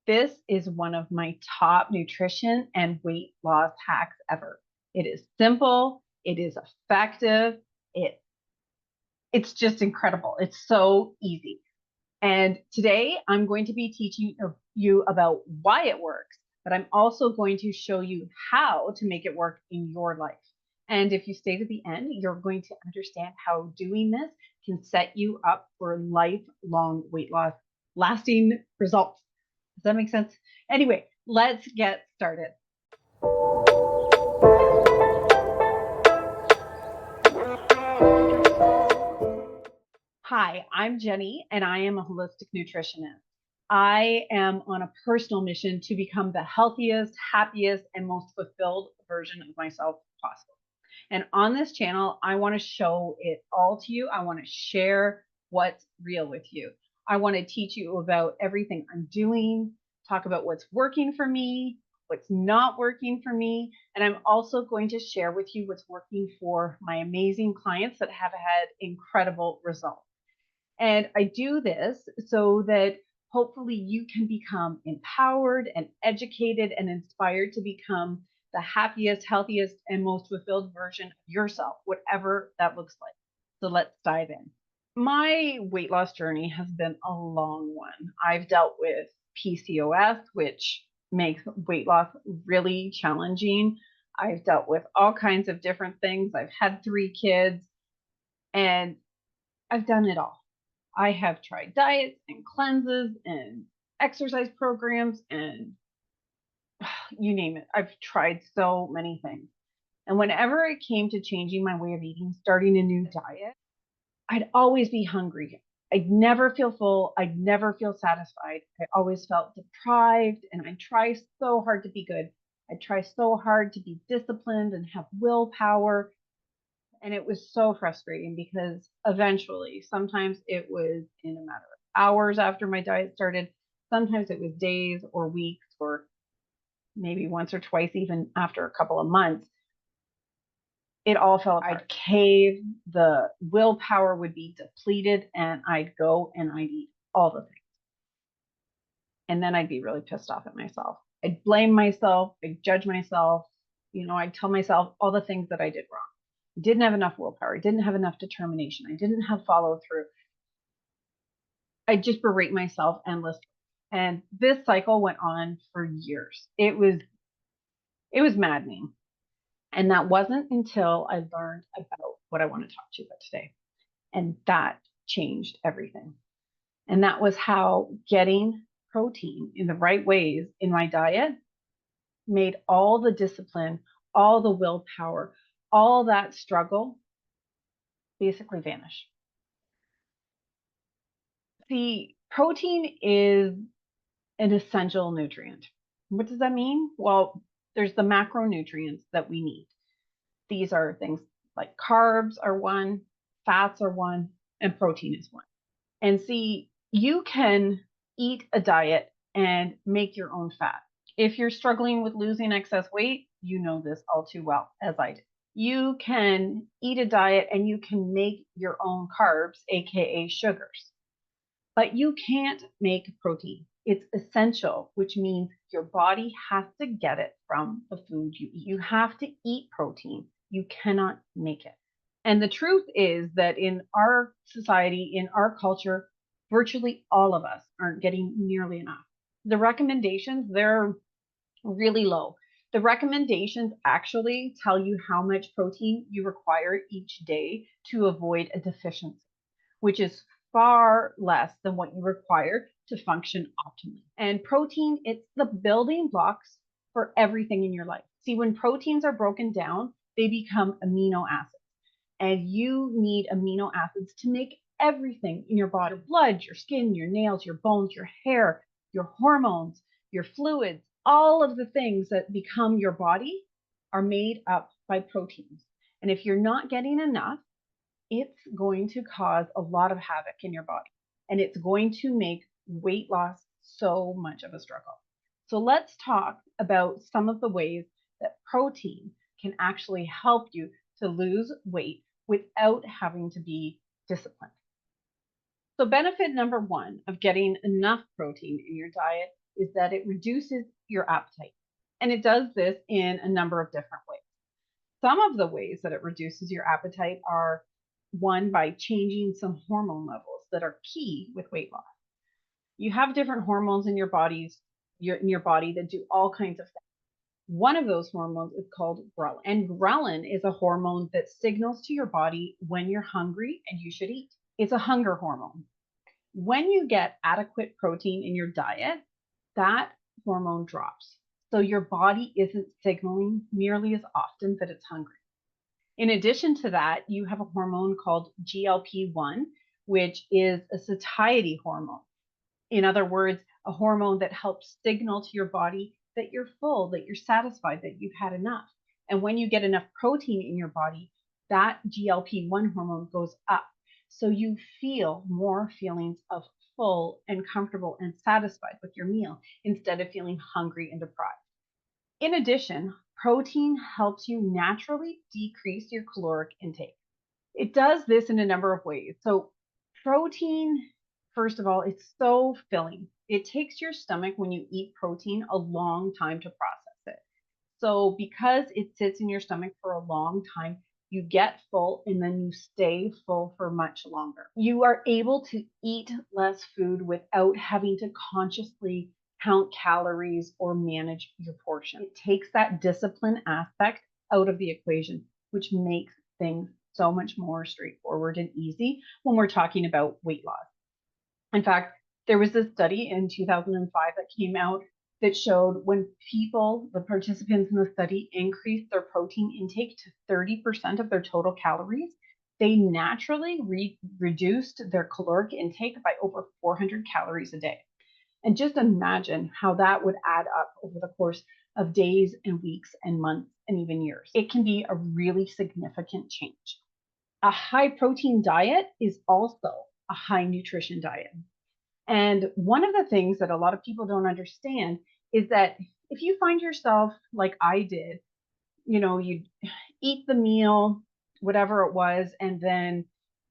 This is one of my top nutrition and weight loss hacks ever. It is simple, it is effective, it it's just incredible. It's so easy. And today I'm going to be teaching you about why it works, but I'm also going to show you how to make it work in your life. And if you stay to the end, you're going to understand how doing this can set you up for lifelong weight loss, lasting results. Does that make sense? Anyway, let's get started. Hi, I'm Jenny, and I am a holistic nutritionist. I am on a personal mission to become the healthiest, happiest, and most fulfilled version of myself possible. And on this channel, I want to show it all to you. I want to share what's real with you. I want to teach you about everything I'm doing, talk about what's working for me, what's not working for me. And I'm also going to share with you what's working for my amazing clients that have had incredible results. And I do this so that hopefully you can become empowered and educated and inspired to become the happiest, healthiest, and most fulfilled version of yourself, whatever that looks like. So let's dive in. My weight loss journey has been a long one. I've dealt with PCOS, which makes weight loss really challenging. I've dealt with all kinds of different things. I've had 3 kids and I've done it all. I have tried diets and cleanses and exercise programs and you name it. I've tried so many things. And whenever it came to changing my way of eating, starting a new diet, I'd always be hungry. I'd never feel full. I'd never feel satisfied. I always felt deprived, and I try so hard to be good. I try so hard to be disciplined and have willpower. And it was so frustrating because eventually, sometimes it was in a matter of hours after my diet started, sometimes it was days or weeks or maybe once or twice, even after a couple of months. It all fell apart. I'd cave, the willpower would be depleted, and I'd go and I'd eat all the things. And then I'd be really pissed off at myself. I'd blame myself, I'd judge myself, I'd tell myself all the things that I did wrong. I didn't have enough willpower. I didn't have enough determination. I didn't have follow through. I just berate myself endlessly. And this cycle went on for years. It was maddening. And that wasn't until I learned about what I want to talk to you about today. And that changed everything. And that was how getting protein in the right ways in my diet made all the discipline, all the willpower, all that struggle basically vanish. See, protein is an essential nutrient. What does that mean? Well, there's the macronutrients that we need. These are things like carbs are one, fats are one, and protein is one. And see, you can eat a diet and make your own fat. If you're struggling with losing excess weight, you know this all too well, as I did. You can eat a diet and you can make your own carbs, aka sugars, but you can't make protein. It's essential, which means your body has to get it from the food you eat. You have to eat protein. You cannot make it. And the truth is that in our society, in our culture, virtually all of us aren't getting nearly enough. The recommendations, they're really low. The recommendations actually tell you how much protein you require each day to avoid a deficiency, which is far less than what you require to function optimally. And protein, it's the building blocks for everything in your life. See, when proteins are broken down, they become amino acids. And you need amino acids to make everything in your body: your blood, your skin, your nails, your bones, your hair, your hormones, your fluids. All of the things that become your body are made up by proteins. And if you're not getting enough, it's going to cause a lot of havoc in your body, and it's going to make weight loss so much of a struggle. So let's talk about some of the ways that protein can actually help you to lose weight without having to be disciplined. So benefit number one of getting enough protein in your diet is that it reduces your appetite. And it does this in a number of different ways. Some of the ways that it reduces your appetite are one, by changing some hormone levels that are key with weight loss. You have different hormones in your body that do all kinds of things. One of those hormones is called ghrelin. And ghrelin is a hormone that signals to your body when you're hungry and you should eat. It's a hunger hormone. When you get adequate protein in your diet, that hormone drops. So your body isn't signaling nearly as often that it's hungry. In addition to that, you have a hormone called GLP-1, which is a satiety hormone. In other words, a hormone that helps signal to your body that you're full, that you're satisfied, that you've had enough. And when you get enough protein in your body, that GLP-1 hormone goes up. So you feel more feelings of full and comfortable and satisfied with your meal instead of feeling hungry and deprived. In addition, protein helps you naturally decrease your caloric intake. It does this in a number of ways. So protein, first of all, it's so filling. It takes your stomach, when you eat protein, a long time to process it. So because it sits in your stomach for a long time, you get full and then you stay full for much longer. You are able to eat less food without having to consciously count calories or manage your portion. It takes that discipline aspect out of the equation, which makes things so much more straightforward and easy when we're talking about weight loss. In fact, there was this study in 2005 that came out that showed when people, the participants in the study, increased their protein intake to 30% of their total calories, they naturally reduced their caloric intake by over 400 calories a day. And just imagine how that would add up over the course of days and weeks and months and even years. It can be a really significant change. A high protein diet is also a high nutrition diet. And one of the things that a lot of people don't understand is that if you find yourself like I did, you eat the meal, whatever it was, and then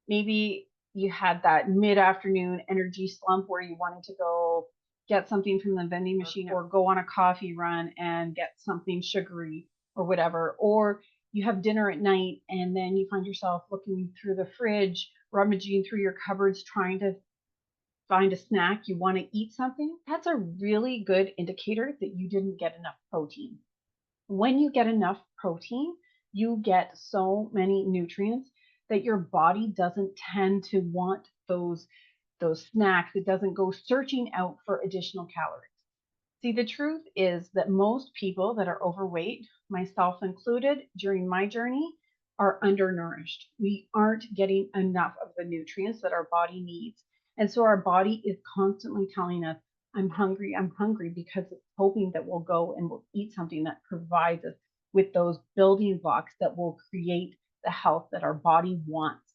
maybe you had that mid-afternoon energy slump where you wanted to go get something from the vending machine or go on a coffee run and get something sugary or whatever, or you have dinner at night and then you find yourself looking through the fridge, rummaging through your cupboards, trying to find a snack, you want to eat something, that's a really good indicator that you didn't get enough protein. When you get enough protein, you get so many nutrients that your body doesn't tend to want those snacks. It doesn't go searching out for additional calories. See, the truth is that most people that are overweight, myself included, during my journey, are undernourished. We aren't getting enough of the nutrients that our body needs. And so our body is constantly telling us, I'm hungry, because it's hoping that we'll go and we'll eat something that provides us with those building blocks that will create the health that our body wants.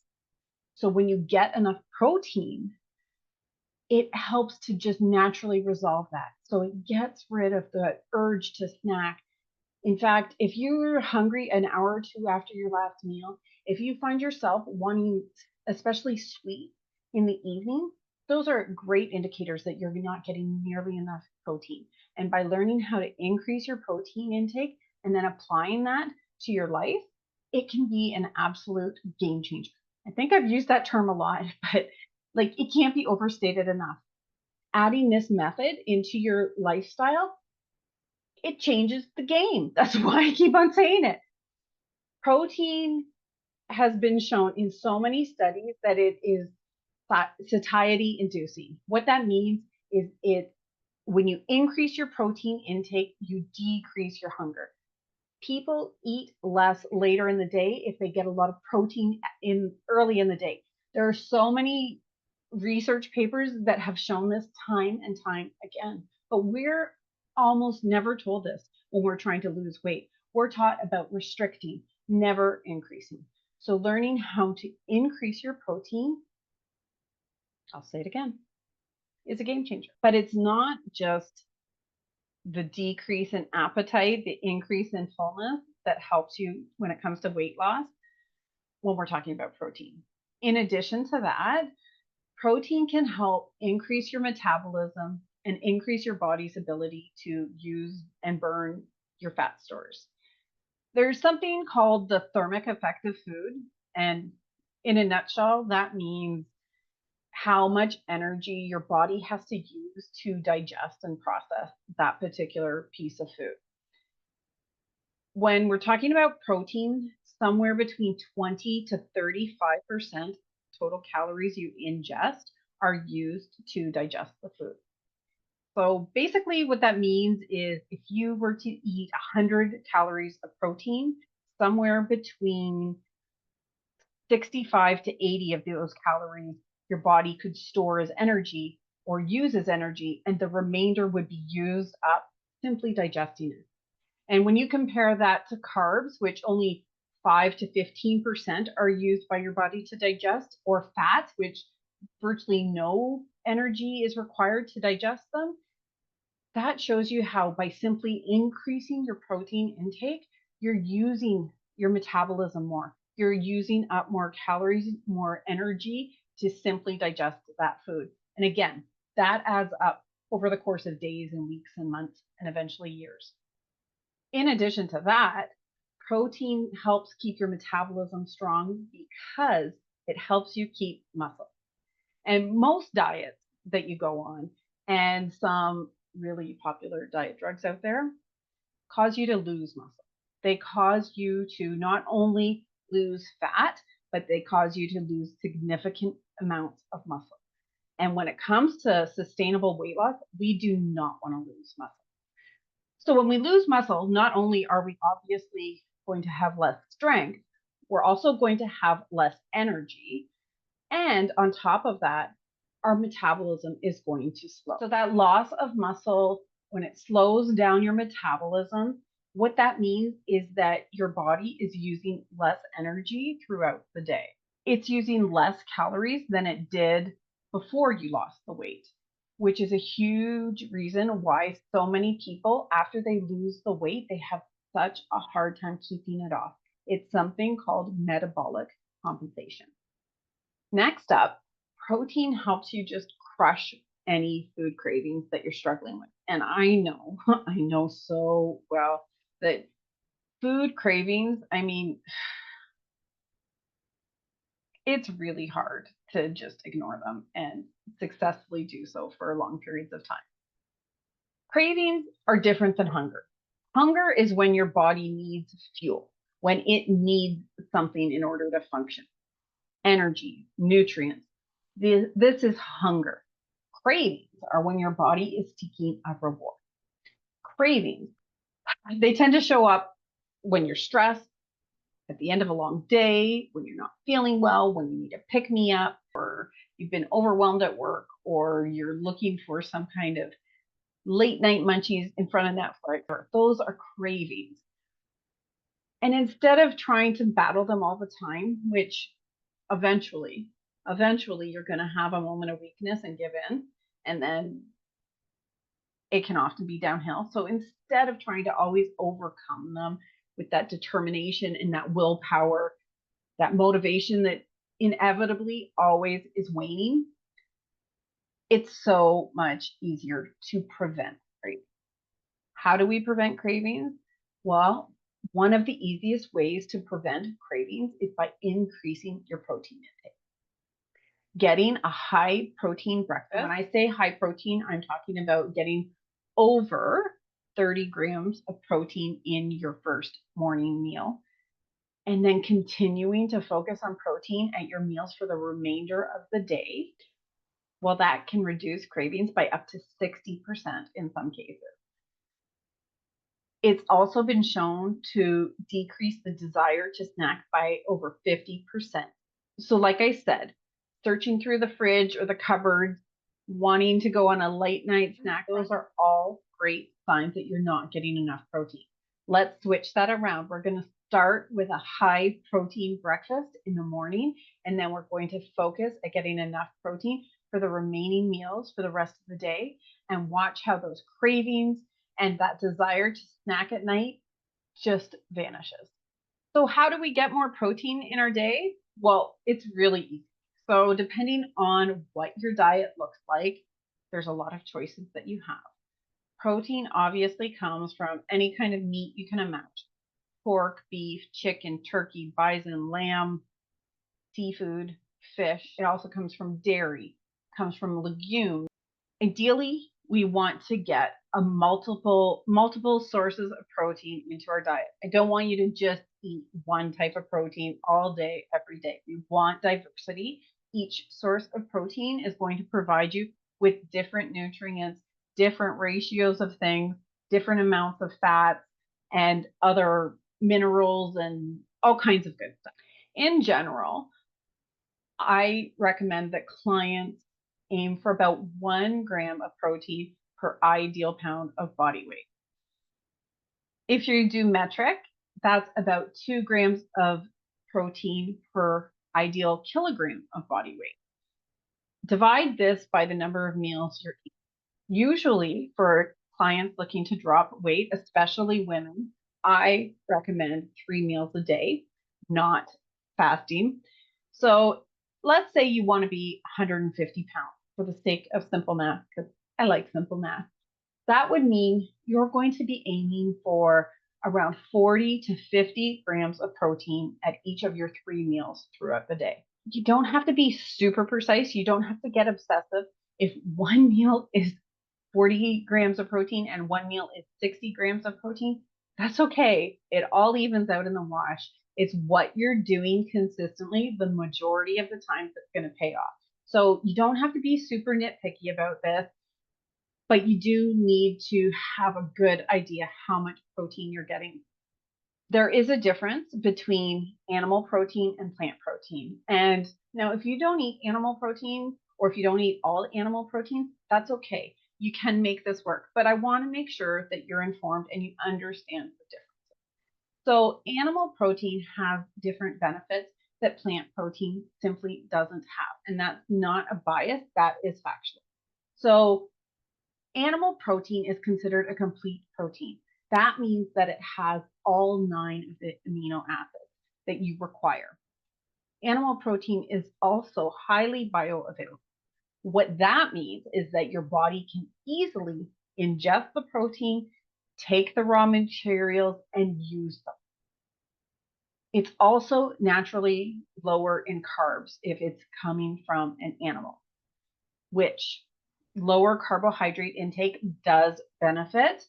So when you get enough protein, it helps to just naturally resolve that. So it gets rid of the urge to snack. In fact, if you're hungry an hour or two after your last meal, if you find yourself wanting especially sweet in the evening, those are great indicators that you're not getting nearly enough protein. And by learning how to increase your protein intake and then applying that to your life, it can be an absolute game changer. I think I've used that term a lot, but it can't be overstated enough. Adding this method into your lifestyle, it changes the game. That's why I keep on saying it. Protein has been shown in so many studies that it is satiety inducing. What that means is when you increase your protein intake, you decrease your hunger. People eat less later in the day if they get a lot of protein in early in the day. There are so many research papers that have shown this time and time again, but we're almost never told this when we're trying to lose weight. We're taught about restricting, never increasing. So learning how to increase your protein, I'll say it again, is a game changer. But it's not just the decrease in appetite, the increase in fullness that helps you when it comes to weight loss when we're talking about protein. In addition to that, protein can help increase your metabolism and increase your body's ability to use and burn your fat stores. There's something called the thermic effect of food. And in a nutshell, that means how much energy your body has to use to digest and process that particular piece of food. When we're talking about protein, somewhere between 20 to 35% total calories you ingest are used to digest the food. So basically what that means is if you were to eat 100 calories of protein, somewhere between 65 to 80 of those calories your body could store as energy or use as energy, and the remainder would be used up simply digesting it. And when you compare that to carbs, which only 5 to 15% are used by your body to digest, or fats, which virtually no energy is required to digest them, that shows you how by simply increasing your protein intake, you're using your metabolism more. You're using up more calories, more energy to simply digest that food. And again, that adds up over the course of days and weeks and months and eventually years. In addition to that, protein helps keep your metabolism strong because it helps you keep muscle. And most diets that you go on, and some really popular diet drugs out there, cause you to lose muscle. They cause you to not only lose fat, but they cause you to lose significant amounts of muscle. And when it comes to sustainable weight loss, we do not want to lose muscle. So when we lose muscle, not only are we obviously going to have less strength, we're also going to have less energy. And on top of that, our metabolism is going to slow. So that loss of muscle, when it slows down your metabolism, what that means is that your body is using less energy throughout the day. It's using less calories than it did before you lost the weight, which is a huge reason why so many people, after they lose the weight, they have such a hard time keeping it off. It's something called metabolic compensation. Next up, protein helps you just crush any food cravings that you're struggling with. And I know, I know so well that food cravings, I mean, it's really hard to just ignore them and successfully do so for long periods of time. Cravings are different than hunger. Hunger is when your body needs fuel, when it needs something in order to function. Energy, nutrients. This is hunger. Cravings are when your body is seeking a reward. Cravings, they tend to show up when you're stressed, at the end of a long day, when you're not feeling well, when you need a pick-me-up, or you've been overwhelmed at work, or you're looking for some kind of late night munchies in front of Netflix. Those are cravings. And instead of trying to battle them all the time, which eventually you're going to have a moment of weakness and give in, and then it can often be downhill. So instead of trying to always overcome them with that determination and that willpower, that motivation that inevitably always is waning, it's so much easier to prevent cravings. How do we prevent cravings? Well, one of the easiest ways to prevent cravings is by increasing your protein intake. Getting a high protein breakfast. When I say high protein, I'm talking about getting over 30 grams of protein in your first morning meal, and then continuing to focus on protein at your meals for the remainder of the day. Well, that can reduce cravings by up to 60% in some cases. It's also been shown to decrease the desire to snack by over 50%. So like I said, searching through the fridge or the cupboards, wanting to go on a late night snack, those are all great signs that you're not getting enough protein. Let's switch that around. We're going to start with a high protein breakfast in the morning, and then we're going to focus at getting enough protein for the remaining meals for the rest of the day, and watch how those cravings and that desire to snack at night just vanishes. So how do we get more protein in our day? Well, it's really easy. So depending on what your diet looks like, there's a lot of choices that you have. Protein obviously comes from any kind of meat you can imagine: pork, beef, chicken, turkey, bison, lamb, seafood, fish. It also comes from dairy, comes from legumes. Ideally, we want to get a multiple sources of protein into our diet. I don't want you to just eat one type of protein all day, every day. We want diversity. Each source of protein is going to provide you with different nutrients, different ratios of things, different amounts of fats, and other minerals, and all kinds of good stuff. In general, I recommend that clients aim for about 1 gram of protein per ideal pound of body weight. If you do metric, that's about 2 grams of protein per ideal kilogram of body weight. Divide this by the number of meals you're eating. Usually, for clients looking to drop weight, especially women, I recommend 3 meals a day, not fasting. So let's say you want to be 150 pounds for the sake of simple math, because I like simple math. That would mean you're going to be aiming for around 40 to 50 grams of protein at each of your 3 meals throughout the day. You don't have to be super precise. You don't have to get obsessive. If one meal is 40 grams of protein and one meal is 60 grams of protein, that's okay. It all evens out in the wash. It's what you're doing consistently the majority of the time that's going to pay off. So you don't have to be super nitpicky about this, but you do need to have a good idea how much protein you're getting. There is a difference between animal protein and plant protein. And now, if you don't eat animal protein, or if you don't eat all animal protein, that's okay. You can make this work, but I want to make sure that you're informed and you understand the difference. So animal protein has different benefits that plant protein simply doesn't have. And that's not a bias, that is factual. So animal protein is considered a complete protein. That means that it has all 9 of the amino acids that you require. Animal protein is also highly bioavailable. What that means is that your body can easily ingest the protein, take the raw materials, and use them. It's also naturally lower in carbs if it's coming from an animal, which lower carbohydrate intake does benefit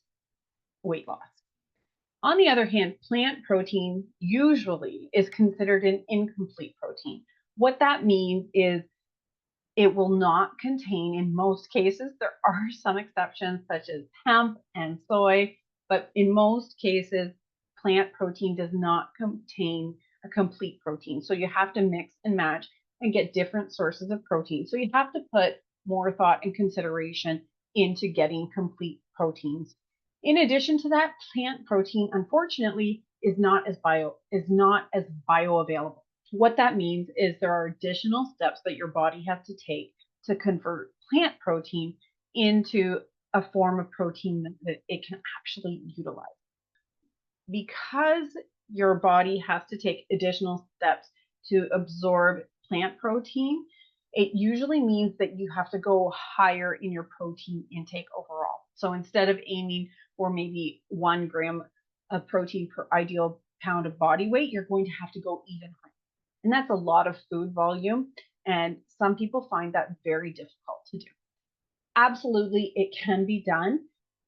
weight loss. On the other hand, plant protein usually is considered an incomplete protein. What that means is it will not contain, in most cases, there are some exceptions such as hemp and soy, but in most cases, plant protein does not contain a complete protein. So you have to mix and match and get different sources of protein. So you have to put more thought and consideration into getting complete proteins. In addition to that, plant protein, unfortunately, is not as bioavailable. What that means is there are additional steps that your body has to take to convert plant protein into a form of protein that it can actually utilize. Because your body has to take additional steps to absorb plant protein, it usually means that you have to go higher in your protein intake overall. So instead of aiming for maybe 1 gram of protein per ideal pound of body weight, you're going to have to go even higher. And that's a lot of food volume. And some people find that very difficult to do. Absolutely, it can be done.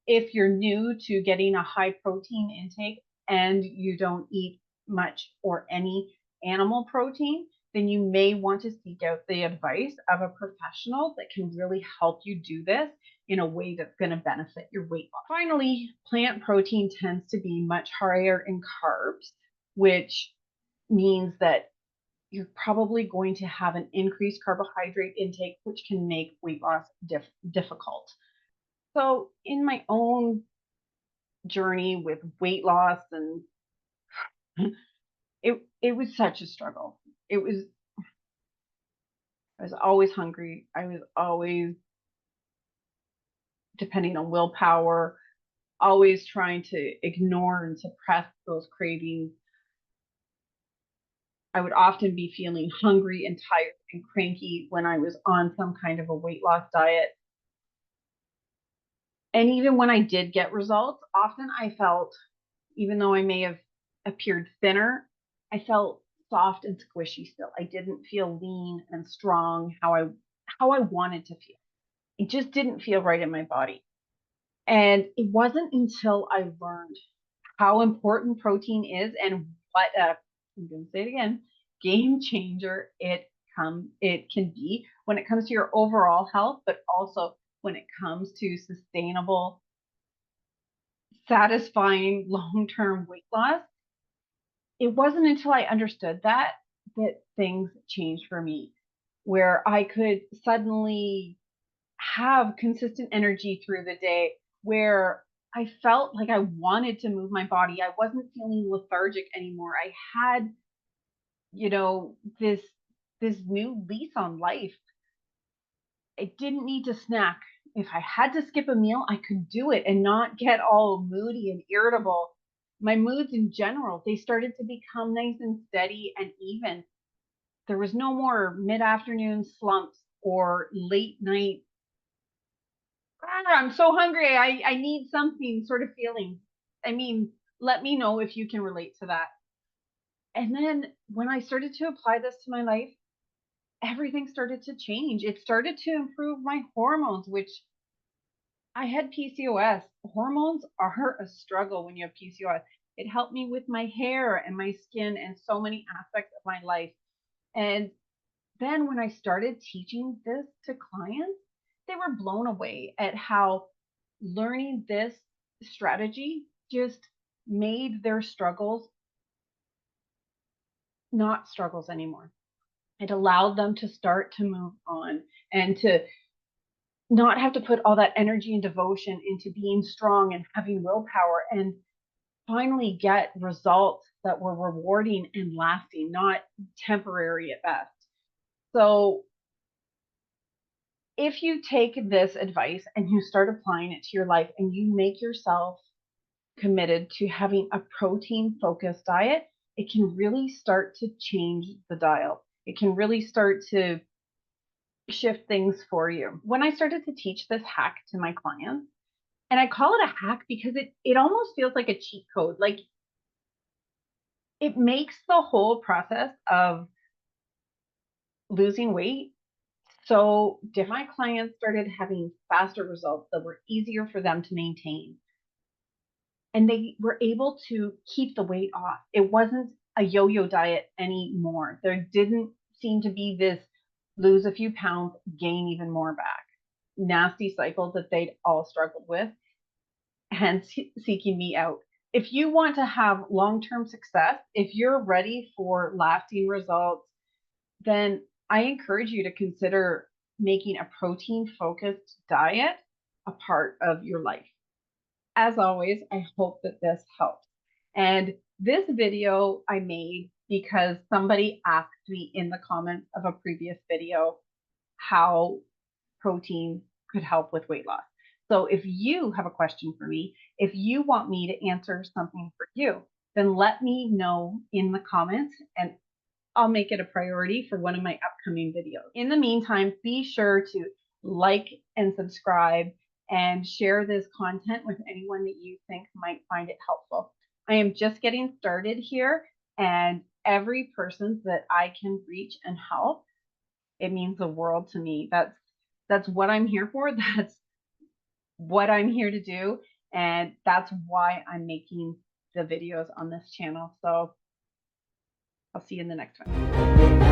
If you're new to getting a high protein intake and you don't eat much or any animal protein, then you may want to seek out the advice of a professional that can really help you do this in a way that's going to benefit your weight loss. Finally, plant protein tends to be much higher in carbs, which means that you're probably going to have an increased carbohydrate intake, which can make weight loss difficult. So in my own journey with weight loss, and it was such a struggle. I was always hungry. I was always depending on willpower, always trying to ignore and suppress those cravings. I would often be feeling hungry and tired and cranky when I was on some kind of a weight loss diet. And even when I did get results, often I felt, even though I may have appeared thinner, I felt soft and squishy still. I didn't feel lean and strong how I wanted to feel. It just didn't feel right in my body. And it wasn't until I learned how important protein is and what a, I'm going to say it again, game changer it can be when it comes to your overall health, but also when it comes to sustainable, satisfying long-term weight loss. It wasn't until I understood that things changed for me, where I could suddenly have consistent energy through the day, where I felt like I wanted to move my body. I wasn't feeling lethargic anymore. I had, you know, this new lease on life. I didn't need to snack. If I had to skip a meal, I could do it and not get all moody and irritable. My moods in general, they started to become nice and steady and even. There was no more mid-afternoon slumps or late night, I'm so hungry, I need something sort of feeling. I mean, let me know if you can relate to that. And then when I started to apply this to my life, everything started to change. It started to improve my hormones, which I had PCOS. Hormones are a struggle when you have PCOS. It helped me with my hair and my skin and so many aspects of my life. And then when I started teaching this to clients, they were blown away at how learning this strategy just made their struggles not struggles anymore. It allowed them to start to move on and to not have to put all that energy and devotion into being strong and having willpower and finally get results that were rewarding and lasting, not temporary at best. So if you take this advice and you start applying it to your life and you make yourself committed to having a protein focused diet, it can really start to change the dial. It can really start to shift things for you. When I started to teach this hack to my clients, and I call it a hack because it almost feels like a cheat code. Like it makes the whole process of losing weight so my clients started having faster results that were easier for them to maintain. And they were able to keep the weight off. It wasn't a yo-yo diet anymore. There didn't seem to be this lose a few pounds, gain even more back. Nasty cycle that they'd all struggled with, hence seeking me out. If you want to have long-term success, if you're ready for lasting results, then I encourage you to consider making a protein-focused diet a part of your life. As always, I hope that this helps. And this video I made because somebody asked me in the comments of a previous video how protein could help with weight loss. So if you have a question for me, if you want me to answer something for you, then let me know in the comments and I'll make it a priority for one of my upcoming videos. In the meantime, be sure to like and subscribe and share this content with anyone that you think might find it helpful. I am just getting started here, and every person that I can reach and help, it means the world to me. That's what I'm here for. That's what I'm here to do, and that's why I'm making the videos on this channel. So I'll see you in the next one.